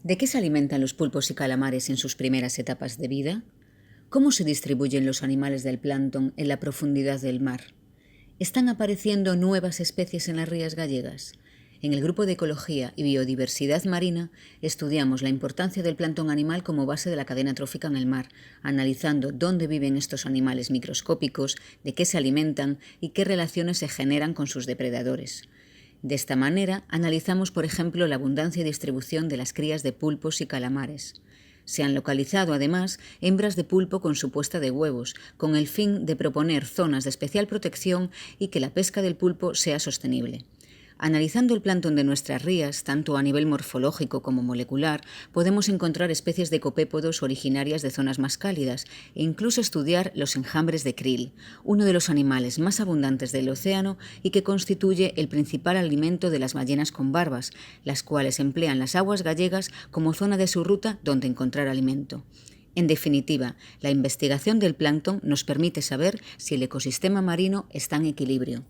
¿De qué se alimentan los pulpos y calamares en sus primeras etapas de vida? ¿Cómo se distribuyen los animales del plancton en la profundidad del mar? ¿Están apareciendo nuevas especies en las rías gallegas? En el grupo de Ecología y Biodiversidad Marina estudiamos la importancia del plancton animal como base de la cadena trófica en el mar, analizando dónde viven estos animales microscópicos, de qué se alimentan y qué relaciones se generan con sus depredadores. De esta manera, analizamos, por ejemplo, la abundancia y distribución de las crías de pulpos y calamares. Se han localizado, además, hembras de pulpo con su puesta de huevos, con el fin de proponer zonas de especial protección y que la pesca del pulpo sea sostenible. Analizando el plancton de nuestras rías, tanto a nivel morfológico como molecular, podemos encontrar especies de copépodos originarias de zonas más cálidas e incluso estudiar los enjambres de krill, uno de los animales más abundantes del océano y que constituye el principal alimento de las ballenas con barbas, las cuales emplean las aguas gallegas como zona de su ruta donde encontrar alimento. En definitiva, la investigación del plancton nos permite saber si el ecosistema marino está en equilibrio.